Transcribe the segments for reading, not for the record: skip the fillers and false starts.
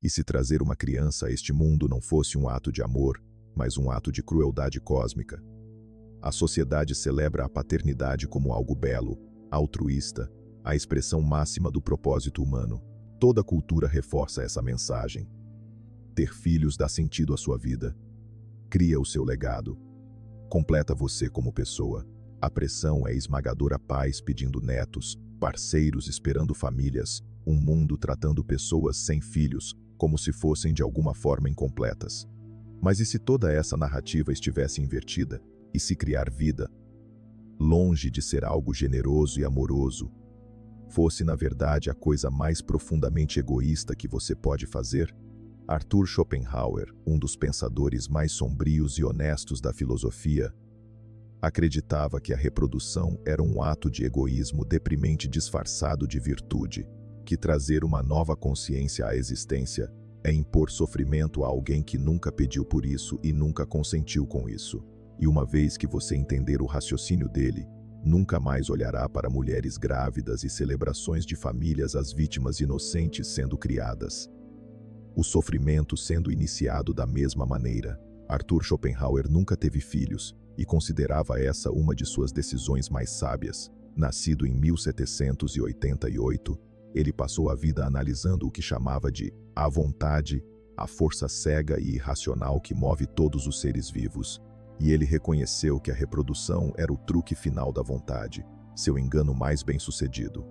E se trazer uma criança a este mundo não fosse um ato de amor, mas um ato de crueldade cósmica? A sociedade celebra a paternidade como algo belo, altruísta, a expressão máxima do propósito humano. Toda cultura reforça essa mensagem. Ter filhos dá sentido à sua vida. Cria o seu legado. Completa você como pessoa. A pressão é esmagadora, pais pedindo netos, parceiros esperando famílias, um mundo tratando pessoas sem filhos como se fossem de alguma forma incompletas. Mas e se toda essa narrativa estivesse invertida? E se criar vida, longe de ser algo generoso e amoroso, fosse na verdade a coisa mais profundamente egoísta que você pode fazer? Arthur Schopenhauer, um dos pensadores mais sombrios e honestos da filosofia, acreditava que a reprodução era um ato de egoísmo deprimente disfarçado de virtude, que trazer uma nova consciência à existência é impor sofrimento a alguém que nunca pediu por isso e nunca consentiu com isso. E uma vez que você entender o raciocínio dele, nunca mais olhará para mulheres grávidas e celebrações de famílias às vítimas inocentes sendo criadas. O sofrimento sendo iniciado da mesma maneira. Arthur Schopenhauer nunca teve filhos e considerava essa uma de suas decisões mais sábias. Nascido em 1788, ele passou a vida analisando o que chamava de a vontade, a força cega e irracional que move todos os seres vivos. E ele reconheceu que a reprodução era o truque final da vontade, seu engano mais bem-sucedido.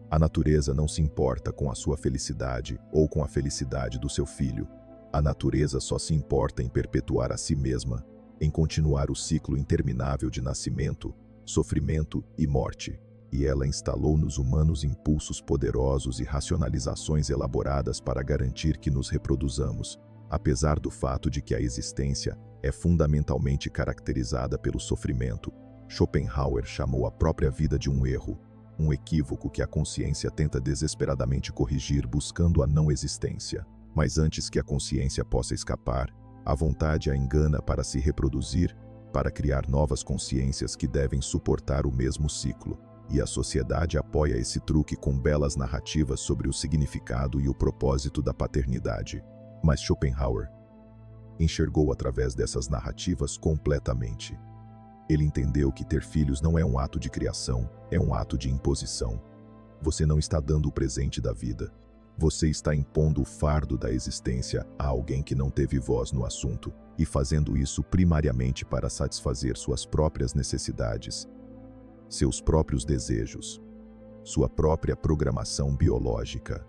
A natureza não se importa com a sua felicidade ou com a felicidade do seu filho. A natureza só se importa em perpetuar a si mesma, em continuar o ciclo interminável de nascimento, sofrimento e morte. E ela instalou nos humanos impulsos poderosos e racionalizações elaboradas para garantir que nos reproduzamos, apesar do fato de que a existência é fundamentalmente caracterizada pelo sofrimento. Schopenhauer chamou a própria vida de um erro, um equívoco que a consciência tenta desesperadamente corrigir buscando a não existência. Mas antes que a consciência possa escapar, a vontade a engana para se reproduzir, para criar novas consciências que devem suportar o mesmo ciclo. E a sociedade apoia esse truque com belas narrativas sobre o significado e o propósito da paternidade. Mas Schopenhauer enxergou através dessas narrativas completamente. Ele entendeu que ter filhos não é um ato de criação, é um ato de imposição. Você não está dando o presente da vida. Você está impondo o fardo da existência a alguém que não teve voz no assunto, e fazendo isso primariamente para satisfazer suas próprias necessidades, seus próprios desejos, sua própria programação biológica.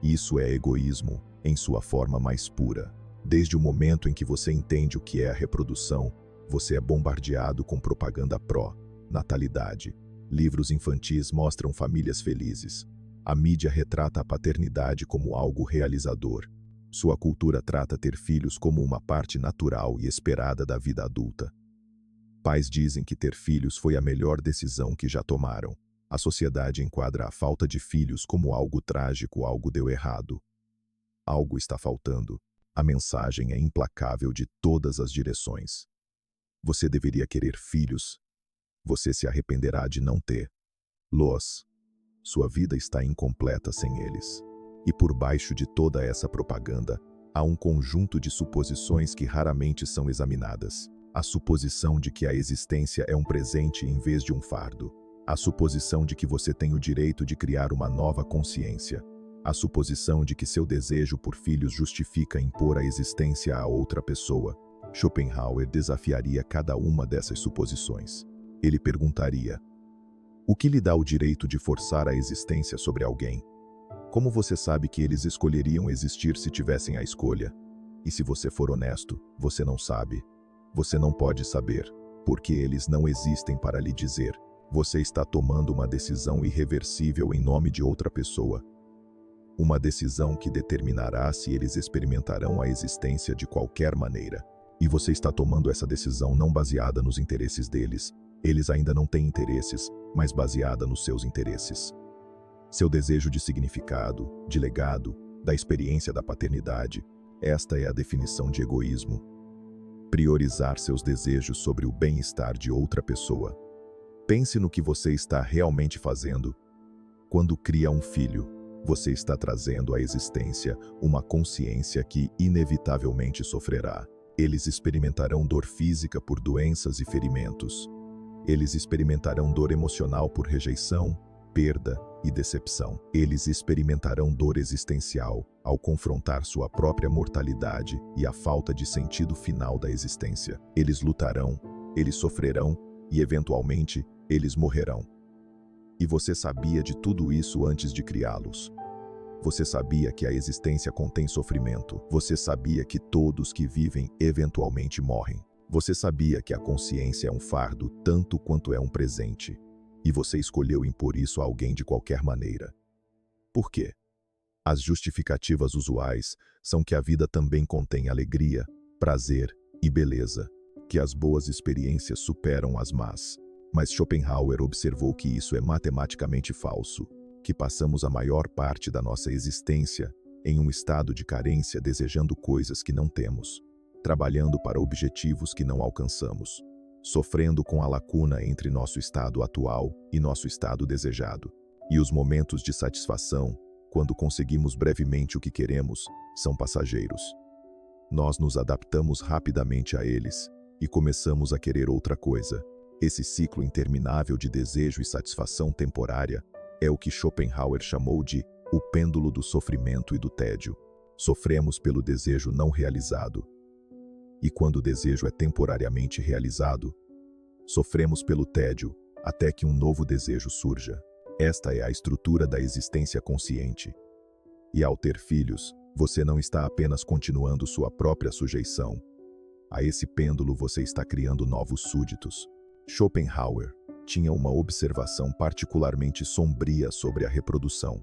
Isso é egoísmo em sua forma mais pura. Desde o momento em que você entende o que é a reprodução, você é bombardeado com propaganda pró-natalidade. Livros infantis mostram famílias felizes. A mídia retrata a paternidade como algo realizador. Sua cultura trata ter filhos como uma parte natural e esperada da vida adulta. Pais dizem que ter filhos foi a melhor decisão que já tomaram. A sociedade enquadra a falta de filhos como algo trágico, algo deu errado. Algo está faltando. A mensagem é implacável de todas as direções. Você deveria querer filhos. Você se arrependerá de não ter. Sua vida está incompleta sem eles. E por baixo de toda essa propaganda, há um conjunto de suposições que raramente são examinadas. A suposição de que a existência é um presente em vez de um fardo. A suposição de que você tem o direito de criar uma nova consciência. A suposição de que seu desejo por filhos justifica impor a existência a outra pessoa. Schopenhauer desafiaria cada uma dessas suposições. Ele perguntaria: o que lhe dá o direito de forçar a existência sobre alguém? Como você sabe que eles escolheriam existir se tivessem a escolha? E se você for honesto, você não sabe. Você não pode saber, porque eles não existem para lhe dizer. Você está tomando uma decisão irreversível em nome de outra pessoa. Uma decisão que determinará se eles experimentarão a existência de qualquer maneira. E você está tomando essa decisão não baseada nos interesses deles. Eles ainda não têm interesses, mas baseada nos seus interesses. Seu desejo de significado, de legado, da experiência da paternidade. Esta é a definição de egoísmo. Priorizar seus desejos sobre o bem-estar de outra pessoa. Pense no que você está realmente fazendo. Quando cria um filho, você está trazendo à existência uma consciência que inevitavelmente sofrerá. Eles experimentarão dor física por doenças e ferimentos. Eles experimentarão dor emocional por rejeição, perda e decepção. Eles experimentarão dor existencial ao confrontar sua própria mortalidade e a falta de sentido final da existência. Eles lutarão, eles sofrerão e, eventualmente, eles morrerão. E você sabia de tudo isso antes de criá-los. Você sabia que a existência contém sofrimento. Você sabia que todos que vivem eventualmente morrem. Você sabia que a consciência é um fardo tanto quanto é um presente. E você escolheu impor isso a alguém de qualquer maneira. Por quê? As justificativas usuais são que a vida também contém alegria, prazer e beleza, que as boas experiências superam as más. Mas Schopenhauer observou que isso é matematicamente falso, que passamos a maior parte da nossa existência em um estado de carência desejando coisas que não temos, trabalhando para objetivos que não alcançamos, sofrendo com a lacuna entre nosso estado atual e nosso estado desejado. E os momentos de satisfação, quando conseguimos brevemente o que queremos, são passageiros. Nós nos adaptamos rapidamente a eles e começamos a querer outra coisa. Esse ciclo interminável de desejo e satisfação temporária é o que Schopenhauer chamou de o pêndulo do sofrimento e do tédio. Sofremos pelo desejo não realizado. E quando o desejo é temporariamente realizado, sofremos pelo tédio até que um novo desejo surja. Esta é a estrutura da existência consciente. E ao ter filhos, você não está apenas continuando sua própria sujeição. A esse pêndulo você está criando novos súditos. Schopenhauer tinha uma observação particularmente sombria sobre a reprodução,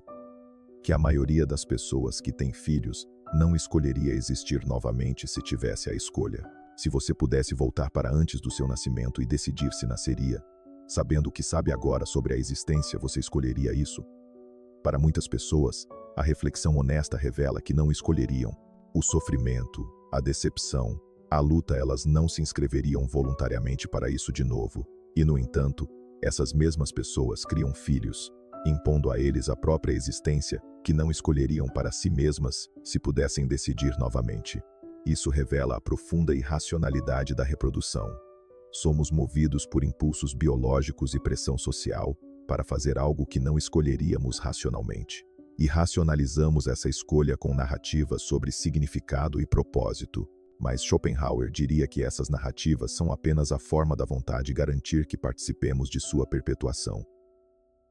que a maioria das pessoas que têm filhos não escolheria existir novamente se tivesse a escolha. Se você pudesse voltar para antes do seu nascimento e decidir se nasceria, sabendo o que sabe agora sobre a existência, você escolheria isso? Para muitas pessoas, a reflexão honesta revela que não escolheriam. O sofrimento, a decepção, a luta, elas não se inscreveriam voluntariamente para isso de novo. E, no entanto, essas mesmas pessoas criam filhos, impondo a eles a própria existência que não escolheriam para si mesmas se pudessem decidir novamente. Isso revela a profunda irracionalidade da reprodução. Somos movidos por impulsos biológicos e pressão social para fazer algo que não escolheríamos racionalmente. E racionalizamos essa escolha com narrativas sobre significado e propósito. Mas Schopenhauer diria que essas narrativas são apenas a forma da vontade garantir que participemos de sua perpetuação.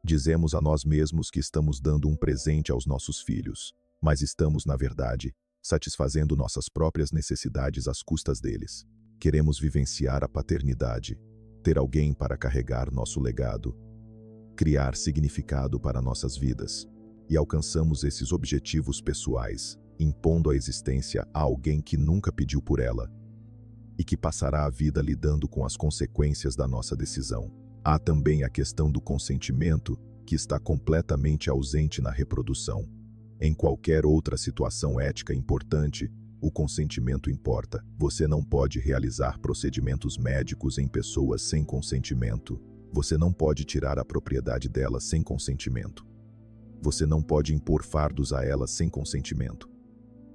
Dizemos a nós mesmos que estamos dando um presente aos nossos filhos, mas estamos, na verdade, satisfazendo nossas próprias necessidades às custas deles. Queremos vivenciar a paternidade, ter alguém para carregar nosso legado, criar significado para nossas vidas, e alcançamos esses objetivos pessoais, impondo a existência a alguém que nunca pediu por ela e que passará a vida lidando com as consequências da nossa decisão. Há também a questão do consentimento, que está completamente ausente na reprodução. Em qualquer outra situação ética importante, o consentimento importa. Você não pode realizar procedimentos médicos em pessoas sem consentimento. Você não pode tirar a propriedade delas sem consentimento. Você não pode impor fardos a elas sem consentimento.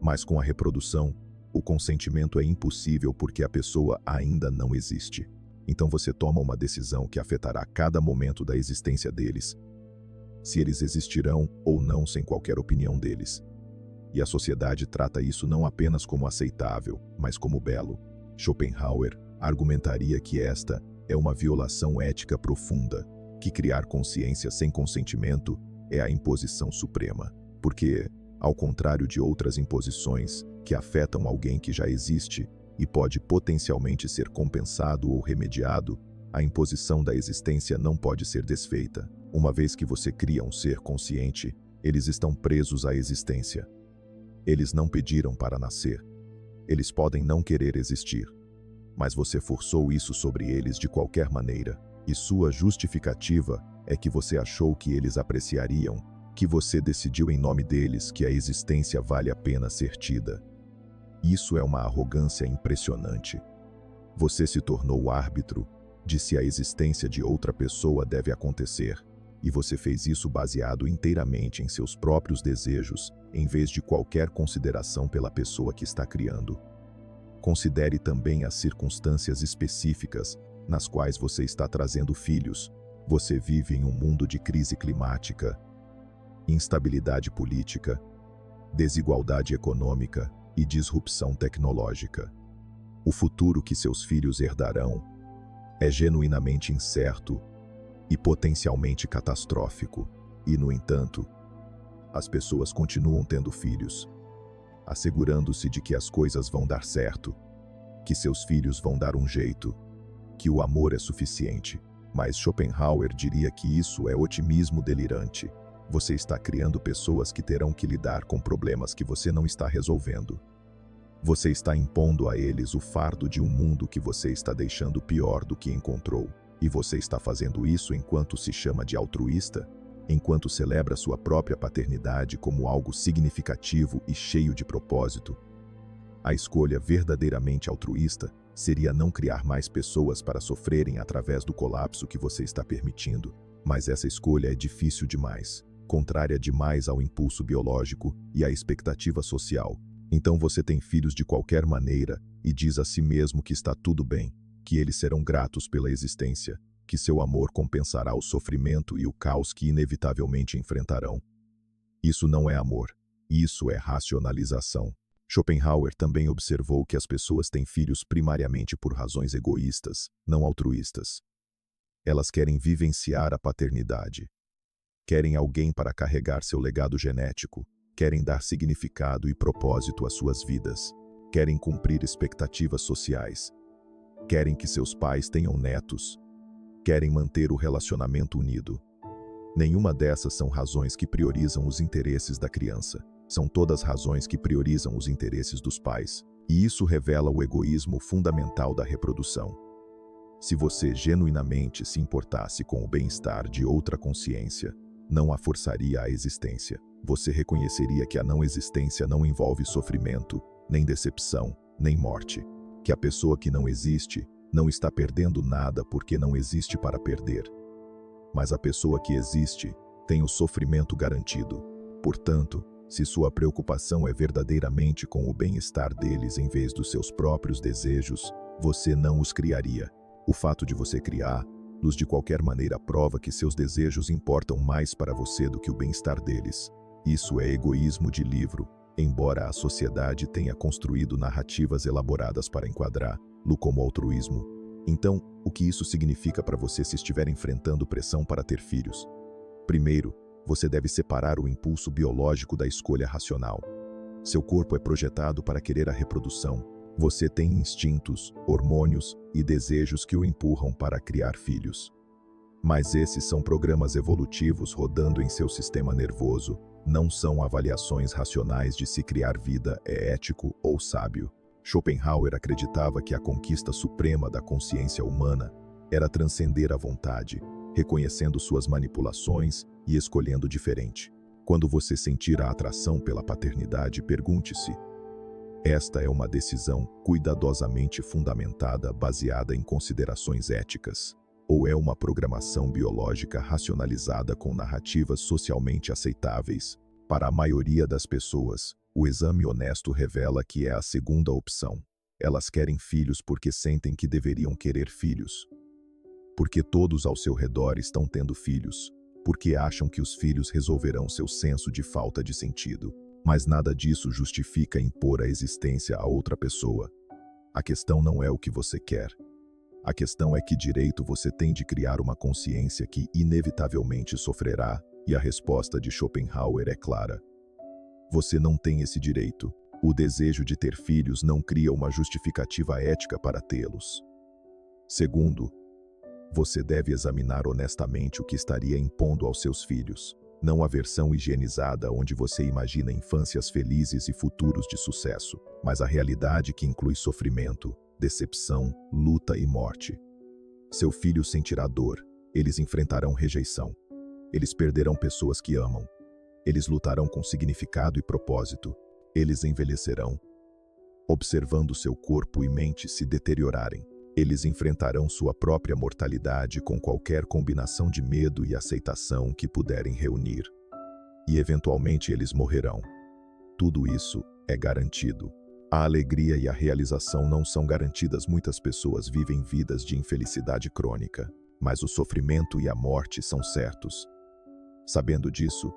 Mas com a reprodução, o consentimento é impossível porque a pessoa ainda não existe. Então você toma uma decisão que afetará cada momento da existência deles, se eles existirão ou não sem qualquer opinião deles. E a sociedade trata isso não apenas como aceitável, mas como belo. Schopenhauer argumentaria que esta é uma violação ética profunda, que criar consciência sem consentimento é a imposição suprema, porque, ao contrário de outras imposições que afetam alguém que já existe e pode potencialmente ser compensado ou remediado, a imposição da existência não pode ser desfeita. Uma vez que você cria um ser consciente, eles estão presos à existência. Eles não pediram para nascer. Eles podem não querer existir. Mas você forçou isso sobre eles de qualquer maneira, e sua justificativa é que você achou que eles apreciariam, que você decidiu em nome deles que a existência vale a pena ser tida. Isso é uma arrogância impressionante. Você se tornou o árbitro de se a existência de outra pessoa deve acontecer, e você fez isso baseado inteiramente em seus próprios desejos, em vez de qualquer consideração pela pessoa que está criando. Considere também as circunstâncias específicas nas quais você está trazendo filhos. Você vive em um mundo de crise climática, instabilidade política, desigualdade econômica e disrupção tecnológica. O futuro que seus filhos herdarão é genuinamente incerto e potencialmente catastrófico. E, no entanto, as pessoas continuam tendo filhos, assegurando-se de que as coisas vão dar certo, que seus filhos vão dar um jeito, que o amor é suficiente. Mas Schopenhauer diria que isso é otimismo delirante. Você está criando pessoas que terão que lidar com problemas que você não está resolvendo. Você está impondo a eles o fardo de um mundo que você está deixando pior do que encontrou. E você está fazendo isso enquanto se chama de altruísta, enquanto celebra sua própria paternidade como algo significativo e cheio de propósito. A escolha verdadeiramente altruísta seria não criar mais pessoas para sofrerem através do colapso que você está permitindo. Mas essa escolha é difícil demais, contrária demais ao impulso biológico e à expectativa social. Então você tem filhos de qualquer maneira e diz a si mesmo que está tudo bem, que eles serão gratos pela existência, que seu amor compensará o sofrimento e o caos que inevitavelmente enfrentarão. Isso não é amor, isso é racionalização. Schopenhauer também observou que as pessoas têm filhos primariamente por razões egoístas, não altruístas. Elas querem vivenciar a paternidade. Querem alguém para carregar seu legado genético. Querem dar significado e propósito às suas vidas. Querem cumprir expectativas sociais. Querem que seus pais tenham netos. Querem manter o relacionamento unido. Nenhuma dessas são razões que priorizam os interesses da criança. São todas razões que priorizam os interesses dos pais. E isso revela o egoísmo fundamental da reprodução. Se você genuinamente se importasse com o bem-estar de outra consciência, não a forçaria à existência. Você reconheceria que a não existência não envolve sofrimento, nem decepção, nem morte. Que a pessoa que não existe não está perdendo nada porque não existe para perder. Mas a pessoa que existe tem o sofrimento garantido. Portanto, se sua preocupação é verdadeiramente com o bem-estar deles em vez dos seus próprios desejos, você não os criaria. O fato de você criá-los de qualquer maneira prova que seus desejos importam mais para você do que o bem-estar deles. Isso é egoísmo de livro, embora a sociedade tenha construído narrativas elaboradas para enquadrá-lo como altruísmo. Então, o que isso significa para você se estiver enfrentando pressão para ter filhos? Primeiro, você deve separar o impulso biológico da escolha racional. Seu corpo é projetado para querer a reprodução. Você tem instintos, hormônios e desejos que o empurram para criar filhos. Mas esses são programas evolutivos rodando em seu sistema nervoso, não são avaliações racionais de se criar vida é ético ou sábio. Schopenhauer acreditava que a conquista suprema da consciência humana era transcender a vontade, reconhecendo suas manipulações e escolhendo diferente. Quando você sentir a atração pela paternidade, pergunte-se: esta é uma decisão cuidadosamente fundamentada baseada em considerações éticas? Ou é uma programação biológica racionalizada com narrativas socialmente aceitáveis? Para a maioria das pessoas, o exame honesto revela que é a segunda opção. Elas querem filhos porque sentem que deveriam querer filhos. Porque todos ao seu redor estão tendo filhos. Porque acham que os filhos resolverão seu senso de falta de sentido. Mas nada disso justifica impor a existência a outra pessoa. A questão não é o que você quer. A questão é que direito você tem de criar uma consciência que inevitavelmente sofrerá, e a resposta de Schopenhauer é clara. Você não tem esse direito. O desejo de ter filhos não cria uma justificativa ética para tê-los. Segundo, você deve examinar honestamente o que estaria impondo aos seus filhos, não a versão higienizada onde você imagina infâncias felizes e futuros de sucesso, mas a realidade que inclui sofrimento, decepção, luta e morte. Seu filho sentirá dor, eles enfrentarão rejeição, eles perderão pessoas que amam, eles lutarão com significado e propósito, eles envelhecerão, observando seu corpo e mente se deteriorarem. Eles enfrentarão sua própria mortalidade com qualquer combinação de medo e aceitação que puderem reunir. E eventualmente eles morrerão. Tudo isso é garantido. A alegria e a realização não são garantidas. Muitas pessoas vivem vidas de infelicidade crônica, mas o sofrimento e a morte são certos. Sabendo disso,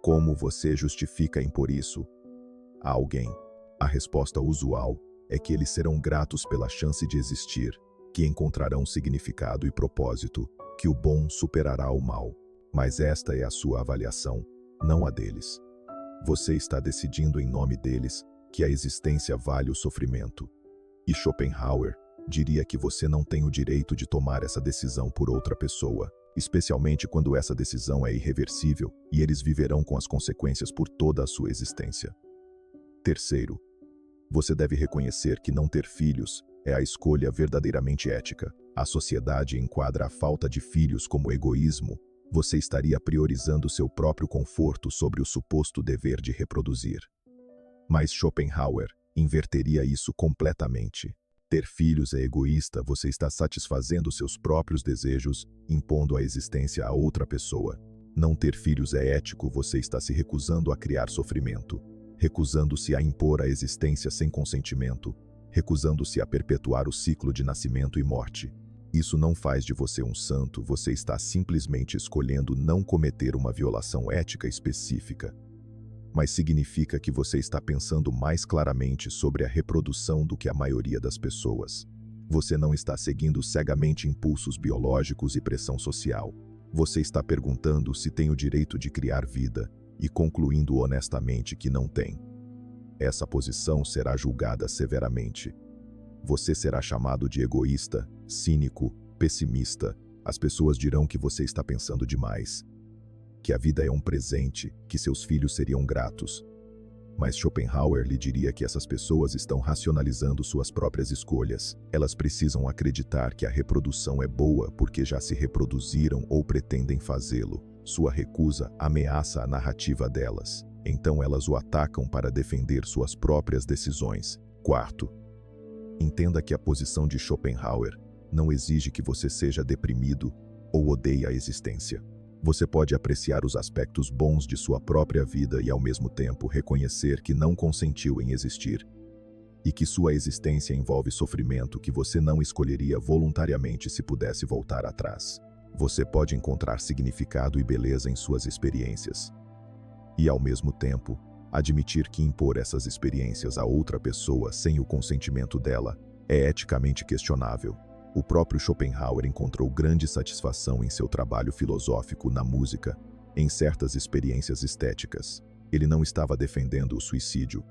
como você justifica impor isso a alguém? A resposta usual é que eles serão gratos pela chance de existir, que encontrarão significado e propósito, que o bom superará o mal. Mas esta é a sua avaliação, não a deles. Você está decidindo em nome deles que a existência vale o sofrimento. E Schopenhauer diria que você não tem o direito de tomar essa decisão por outra pessoa, especialmente quando essa decisão é irreversível e eles viverão com as consequências por toda a sua existência. Terceiro, você deve reconhecer que não ter filhos é a escolha verdadeiramente ética. A sociedade enquadra a falta de filhos como egoísmo. Você estaria priorizando seu próprio conforto sobre o suposto dever de reproduzir. Mas Schopenhauer inverteria isso completamente. Ter filhos é egoísta, você está satisfazendo seus próprios desejos, impondo a existência a outra pessoa. Não ter filhos é ético, você está se recusando a criar sofrimento, recusando-se a impor a existência sem consentimento, recusando-se a perpetuar o ciclo de nascimento e morte. Isso não faz de você um santo, você está simplesmente escolhendo não cometer uma violação ética específica. Mas significa que você está pensando mais claramente sobre a reprodução do que a maioria das pessoas. Você não está seguindo cegamente impulsos biológicos e pressão social. Você está perguntando se tem o direito de criar vida e concluindo honestamente que não tem. Essa posição será julgada severamente. Você será chamado de egoísta, cínico, pessimista. As pessoas dirão que você está pensando demais, que a vida é um presente, que seus filhos seriam gratos. Mas Schopenhauer lhe diria que essas pessoas estão racionalizando suas próprias escolhas. Elas precisam acreditar que a reprodução é boa porque já se reproduziram ou pretendem fazê-lo. Sua recusa ameaça a narrativa delas. Então elas o atacam para defender suas próprias decisões. Quarto, entenda que a posição de Schopenhauer não exige que você seja deprimido ou odeie a existência. Você pode apreciar os aspectos bons de sua própria vida e, ao mesmo tempo, reconhecer que não consentiu em existir e que sua existência envolve sofrimento que você não escolheria voluntariamente se pudesse voltar atrás. Você pode encontrar significado e beleza em suas experiências e, ao mesmo tempo, admitir que impor essas experiências a outra pessoa sem o consentimento dela é eticamente questionável. O próprio Schopenhauer encontrou grande satisfação em seu trabalho filosófico na música, em certas experiências estéticas. Ele não estava defendendo o suicídio.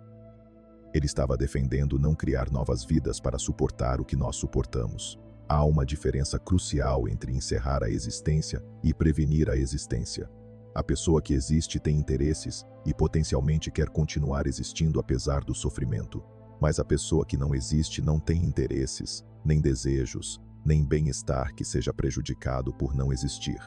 Ele estava defendendo não criar novas vidas para suportar o que nós suportamos. Há uma diferença crucial entre encerrar a existência e prevenir a existência. A pessoa que existe tem interesses e potencialmente quer continuar existindo apesar do sofrimento. Mas a pessoa que não existe não tem interesses, nem desejos, nem bem-estar que seja prejudicado por não existir.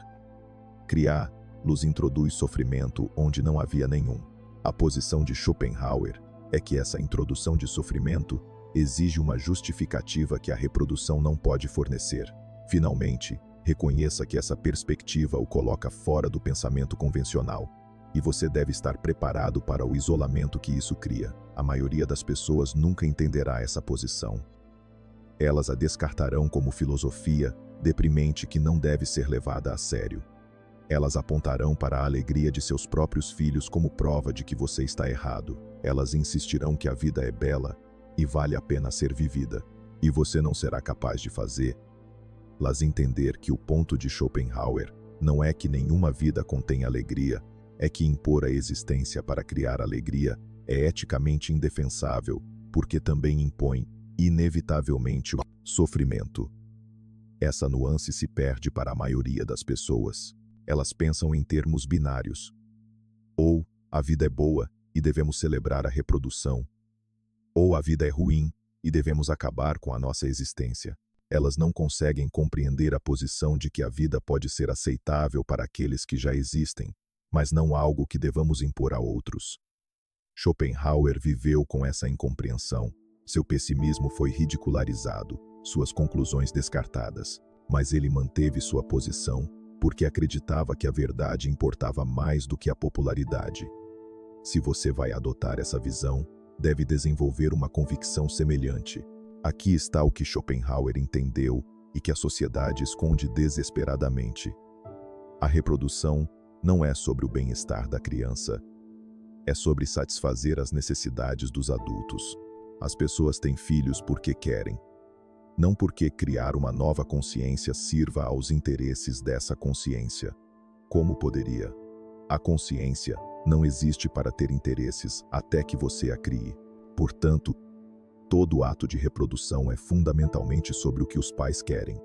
Criar-los introduz sofrimento onde não havia nenhum. A posição de Schopenhauer é que essa introdução de sofrimento exige uma justificativa que a reprodução não pode fornecer. Finalmente, reconheça que essa perspectiva o coloca fora do pensamento convencional, e você deve estar preparado para o isolamento que isso cria. A maioria das pessoas nunca entenderá essa posição. Elas a descartarão como filosofia deprimente que não deve ser levada a sério. Elas apontarão para a alegria de seus próprios filhos como prova de que você está errado. Elas insistirão que a vida é bela e vale a pena ser vivida, e você não será capaz de fazê-las entender que o ponto de Schopenhauer não é que nenhuma vida contém alegria, é que impor a existência para criar alegria é eticamente indefensável, porque também impõe inevitavelmente o sofrimento. Essa nuance se perde para a maioria das pessoas. Elas pensam em termos binários. Ou a vida é boa e devemos celebrar a reprodução, ou a vida é ruim e devemos acabar com a nossa existência. Elas não conseguem compreender a posição de que a vida pode ser aceitável para aqueles que já existem, mas não algo que devamos impor a outros. Schopenhauer viveu com essa incompreensão. Seu pessimismo foi ridicularizado. suas conclusões descartadas. Mas ele manteve sua posição porque acreditava que a verdade importava mais do que a popularidade. Se você vai adotar essa visão, deve desenvolver uma convicção semelhante. Aqui está o que Schopenhauer entendeu e que a sociedade esconde desesperadamente. A reprodução não é sobre o bem-estar da criança, é sobre satisfazer as necessidades dos adultos. As pessoas têm filhos porque querem, não porque criar uma nova consciência sirva aos interesses dessa consciência. Como poderia? A consciência não existe para ter interesses até que você a crie. Portanto, todo ato de reprodução é fundamentalmente sobre o que os pais querem.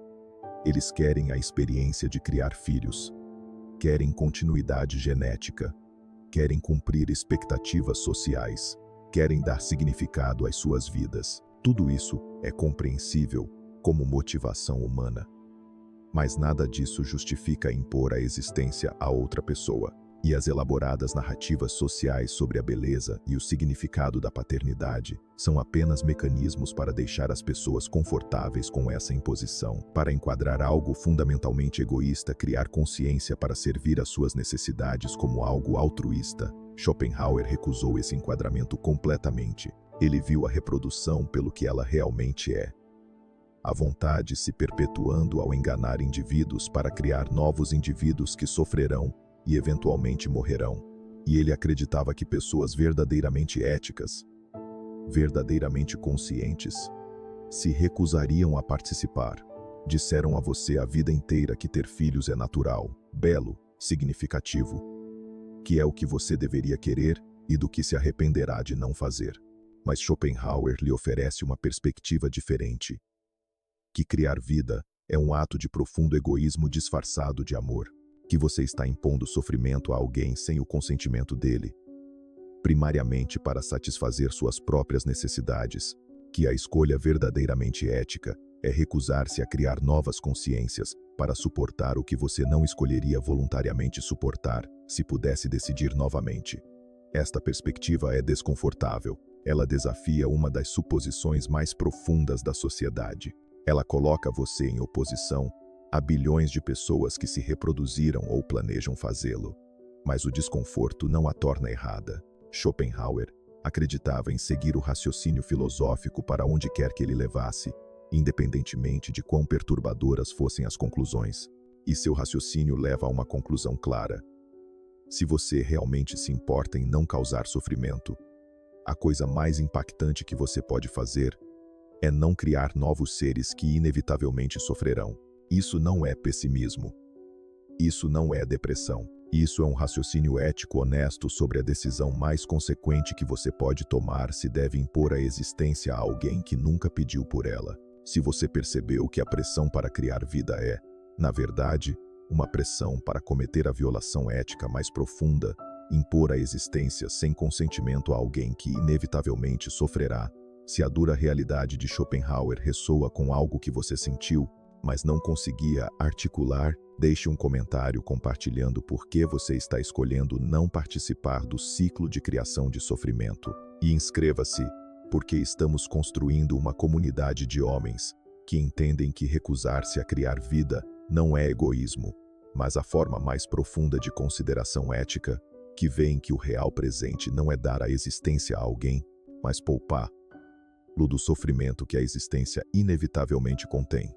Eles querem a experiência de criar filhos, querem continuidade genética, querem cumprir expectativas sociais, querem dar significado às suas vidas. Tudo isso é compreensível como motivação humana. Mas nada disso justifica impor a existência a outra pessoa. E as elaboradas narrativas sociais sobre a beleza e o significado da paternidade são apenas mecanismos para deixar as pessoas confortáveis com essa imposição, para enquadrar algo fundamentalmente egoísta, criar consciência para servir às suas necessidades como algo altruísta. Schopenhauer recusou esse enquadramento completamente. Ele viu a reprodução pelo que ela realmente é. A vontade se perpetuando ao enganar indivíduos para criar novos indivíduos que sofrerão e eventualmente morrerão. E ele acreditava que pessoas verdadeiramente éticas, verdadeiramente conscientes, se recusariam a participar. Disseram a você a vida inteira que ter filhos é natural, belo, significativo, que é o que você deveria querer e do que se arrependerá de não fazer. Mas Schopenhauer lhe oferece uma perspectiva diferente, que criar vida é um ato de profundo egoísmo disfarçado de amor, que você está impondo sofrimento a alguém sem o consentimento dele, primariamente para satisfazer suas próprias necessidades, que a escolha verdadeiramente ética é recusar-se a criar novas consciências para suportar o que você não escolheria voluntariamente suportar se pudesse decidir novamente. Esta perspectiva é desconfortável. Ela desafia uma das suposições mais profundas da sociedade. Ela coloca você em oposição a bilhões de pessoas que se reproduziram ou planejam fazê-lo. Mas o desconforto não a torna errada. Schopenhauer acreditava em seguir o raciocínio filosófico para onde quer que ele levasse, independentemente de quão perturbadoras fossem as conclusões. E seu raciocínio leva a uma conclusão clara. Se você realmente se importa em não causar sofrimento, a coisa mais impactante que você pode fazer é não criar novos seres que inevitavelmente sofrerão. Isso não é pessimismo. Isso não é depressão. Isso é um raciocínio ético honesto sobre a decisão mais consequente que você pode tomar se deve impor a existência a alguém que nunca pediu por ela. Se você percebeu que a pressão para criar vida é, na verdade, uma pressão para cometer a violação ética mais profunda, impor a existência sem consentimento a alguém que inevitavelmente sofrerá, se a dura realidade de Schopenhauer ressoa com algo que você sentiu, mas não conseguia articular, deixe um comentário compartilhando por que você está escolhendo não participar do ciclo de criação de sofrimento. E inscreva-se, porque estamos construindo uma comunidade de homens que entendem que recusar-se a criar vida não é egoísmo, mas a forma mais profunda de consideração ética, que veem que o real presente não é dar a existência a alguém, mas poupá-lo do sofrimento que a existência inevitavelmente contém.